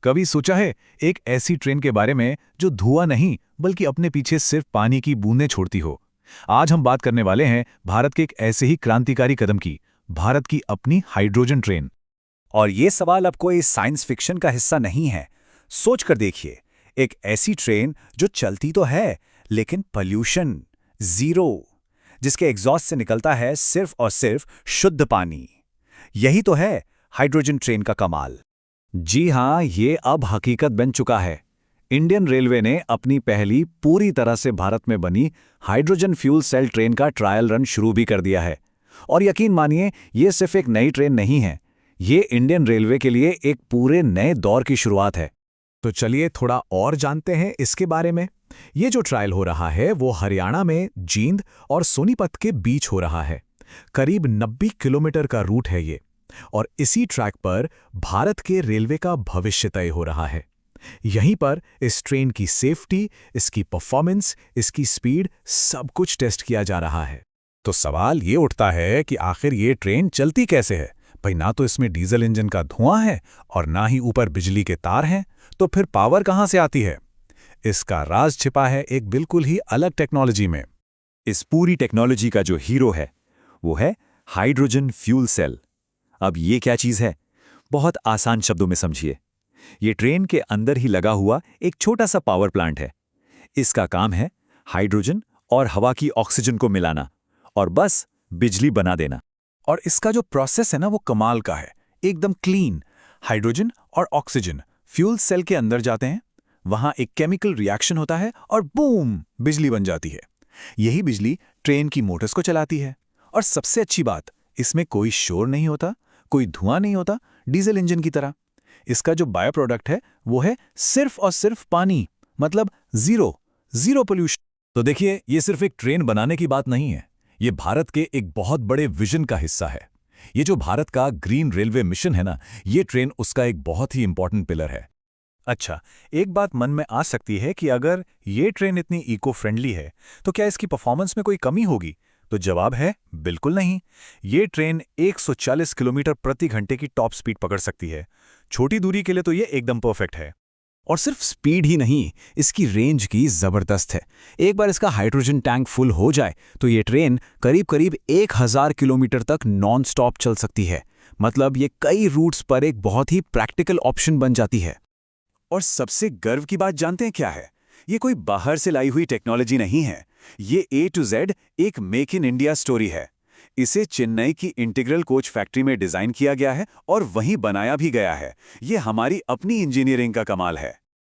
कभी सोचा है एक ऐसी ट्रेन के बारे में जो धुआं नहीं बल्कि अपने पीछे सिर्फ पानी की बूंदें छोड़ती हो। आज हम बात करने वाले हैं भारत के एक ऐसे ही क्रांतिकारी कदम की, भारत की अपनी हाइड्रोजन ट्रेन। और ये सवाल अब कोई साइंस फिक्शन का हिस्सा नहीं है। सोच कर देखिए, एक ऐसी ट्रेन जो चलती तो है लेकिन पॉल्यूशन जीरो, जिसके एग्जॉस्ट से निकलता है सिर्फ और सिर्फ शुद्ध पानी। यही तो है हाइड्रोजन ट्रेन का कमाल। जी हाँ, ये अब हकीकत बन चुका है। इंडियन रेलवे ने अपनी पहली पूरी तरह से भारत में बनी हाइड्रोजन फ्यूल सेल ट्रेन का ट्रायल रन शुरू भी कर दिया है। और यकीन मानिए, ये सिर्फ एक नई ट्रेन नहीं है, ये इंडियन रेलवे के लिए एक पूरे नए दौर की शुरुआत है। तो चलिए थोड़ा और जानते हैं इसके बारे में। ये जो ट्रायल हो रहा है वो हरियाणा में जींद और सोनीपत के बीच हो रहा है। करीब 90 किलोमीटर का रूट है ये, और इसी ट्रैक पर भारत के रेलवे का भविष्य तय हो रहा है। यहीं पर इस ट्रेन की सेफ्टी, इसकी परफॉर्मेंस, इसकी स्पीड, सब कुछ टेस्ट किया जा रहा है। तो सवाल ये उठता है कि आखिर ये ट्रेन चलती कैसे है। भाई, ना तो इसमें डीजल इंजन का धुआं है और ना ही ऊपर बिजली के तार हैं, तो फिर पावर कहाँ से आती है? इसका राज छिपा है एक बिल्कुल ही अलग टेक्नोलॉजी में। इस पूरी टेक्नोलॉजी का जो हीरो है वो है हाइड्रोजन फ्यूल सेल। अब ये क्या चीज़ है? बहुत आसान शब्दों में समझिए। ये ट्रेन के अंदर ही लगा हुआ एक छोटा सा पावर प्लांट है। इसका काम है हाइड्रोजन और हवा की ऑक्सीजन को मिलाना और बस बिजली बना देना। और इसका जो प्रोसेस है ना, वो कमाल का है, एकदम क्लीन। हाइड्रोजन और ऑक्सीजन फ्यूल सेल के अंदर जाते हैं, वहां एक केमिकल रिएक्शन होता है और बूम, बिजली बन जाती है। यही बिजली ट्रेन की मोटर्स को चलाती है। और सबसे अच्छी बात, इसमें कोई शोर नहीं होता, कोई धुआं नहीं होता, डीजल इंजन की तरह। इसका जो बायो प्रोडक्ट है वो है सिर्फ और सिर्फ पानी, मतलब जीरो पोल्यूशन। तो देखिए, ये सिर्फ एक ट्रेन बनाने की बात नहीं है, ये भारत के एक बहुत बड़े विजन का हिस्सा है। ये जो भारत का ग्रीन रेलवे मिशन है ना, ये ट्रेन उसका एक बहुत ही इंपॉर्टेंट पिलर है। अच्छा, एक बात मन में आ सकती है कि अगर ये ट्रेन इतनी इको फ्रेंडली है तो क्या इसकी परफॉर्मेंस में कोई कमी होगी? तो जवाब है बिल्कुल नहीं। ये ट्रेन 140 किलोमीटर प्रति घंटे की टॉप स्पीड पकड़ सकती है। छोटी दूरी के लिए तो ये एकदम परफेक्ट है। और सिर्फ स्पीड ही नहीं, इसकी रेंज की जबरदस्त है। एक बार इसका हाइड्रोजन टैंक फुल हो जाए तो ये ट्रेन करीब करीब 1000 किलोमीटर तक नॉन स्टॉप चल सकती है। मतलब ये कई रूट्स पर एक बहुत ही प्रैक्टिकल ऑप्शन बन जाती है। और सबसे गर्व की बात जानते हैं क्या है? ये कोई बाहर से लाई हुई टेक्नोलॉजी नहीं है। ये A to Z एक मेक इन इंडिया स्टोरी है। इसे चेन्नई की इंटीग्रल कोच फैक्ट्री में डिजाइन किया गया है और वहीं बनाया भी गया है। ये हमारी अपनी इंजीनियरिंग का कमाल है।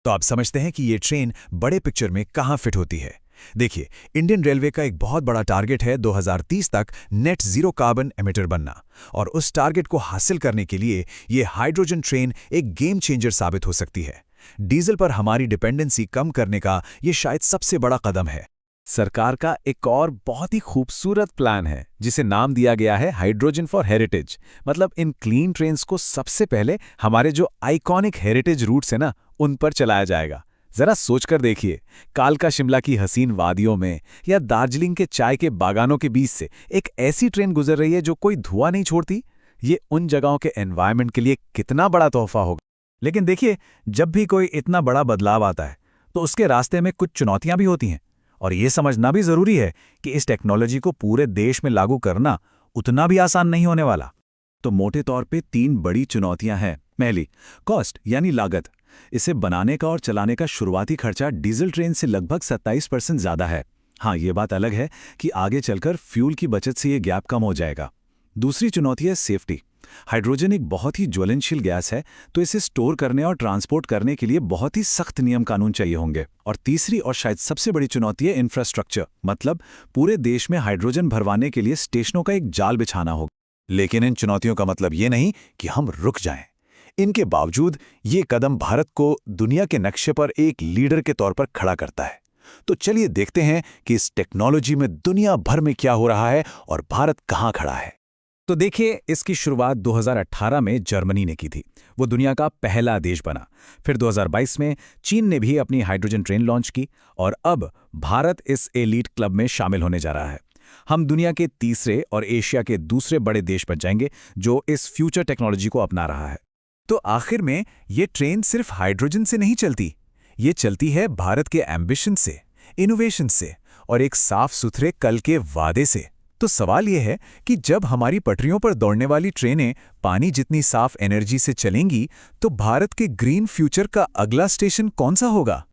तो आप समझते हैं कि ये ट्रेन बड़े पिक्चर में कहाँ फिट होती है। देखिए, इंडियन रेलवे का एक बहुत बड़ा टारगेट है 2030 तक नेट जीरो कार्बन एमिटर बनना, और उस टारगेट को हासिल करने के लिए ये हाइड्रोजन ट्रेन एक गेम चेंजर साबित हो सकती है। डीजल पर हमारी डिपेंडेंसी कम करने का ये शायद सबसे बड़ा कदम है। सरकार का एक और बहुत ही खूबसूरत प्लान है जिसे नाम दिया गया है हाइड्रोजन फॉर हेरिटेज। मतलब इन क्लीन ट्रेन्स को सबसे पहले हमारे जो आइकॉनिक हेरिटेज रूट्स हैं ना, उन पर चलाया जाएगा। जरा सोचकर देखिए, कालका शिमला की हसीन वादियों में या दार्जिलिंग के चाय के बागानों के बीच से एक ऐसी ट्रेन गुजर रही है जो कोई धुआं नहीं छोड़ती। ये उन जगहों के एनवायरनमेंट के लिए कितना बड़ा तोहफा होगा। लेकिन देखिए, जब भी कोई इतना बड़ा बदलाव आता है तो उसके रास्ते में कुछ चुनौतियां भी होती हैं, और ये समझना भी जरूरी है कि इस टेक्नोलॉजी को पूरे देश में लागू करना उतना भी आसान नहीं होने वाला। तो मोटे तौर पे 3 बड़ी चुनौतियां हैं। पहली, कॉस्ट यानी लागत। इसे बनाने का और चलाने का शुरुआती खर्चा डीजल ट्रेन से लगभग 27% ज़्यादा है। हाँ, ये बात अलग है कि आगे चलकर फ्यूल की बचत से ये गैप कम हो जाएगा। दूसरी चुनौती है सेफ्टी। हाइड्रोजन एक बहुत ही ज्वलनशील गैस है, तो इसे स्टोर करने और ट्रांसपोर्ट करने के लिए बहुत ही सख्त नियम कानून चाहिए होंगे। और तीसरी और शायद सबसे बड़ी चुनौती है इंफ्रास्ट्रक्चर। मतलब पूरे देश में हाइड्रोजन भरवाने के लिए स्टेशनों का एक जाल बिछाना होगा। लेकिन इन चुनौतियों का मतलब ये नहीं कि हम रुक जाएं। इनके बावजूद ये कदम भारत को दुनिया के नक्शे पर एक लीडर के तौर पर खड़ा करता है। तो चलिए देखते हैं कि इस टेक्नोलॉजी में दुनिया भर में क्या हो रहा है और भारत कहाँ खड़ा है। तो देखिए, इसकी शुरुआत 2018 में जर्मनी ने की थी। वो दुनिया का पहला देश बना। फिर 2022 में चीन ने भी अपनी हाइड्रोजन ट्रेन लॉन्च की, और अब भारत इस एलीट क्लब में शामिल होने जा रहा है। हम दुनिया के तीसरे और एशिया के दूसरे बड़े देश बन जाएंगे जो इस फ्यूचर टेक्नोलॉजी को अपना रहा है। तो आखिर में ये ट्रेन सिर्फ हाइड्रोजन से नहीं चलती, ये चलती है भारत के एम्बिशन से, इनोवेशन से और एक साफ सुथरे कल के वादे से। तो सवाल यह है कि जब हमारी पटरियों पर दौड़ने वाली ट्रेनें पानी जितनी साफ एनर्जी से चलेंगी, तो भारत के ग्रीन फ्यूचर का अगला स्टेशन कौन सा होगा?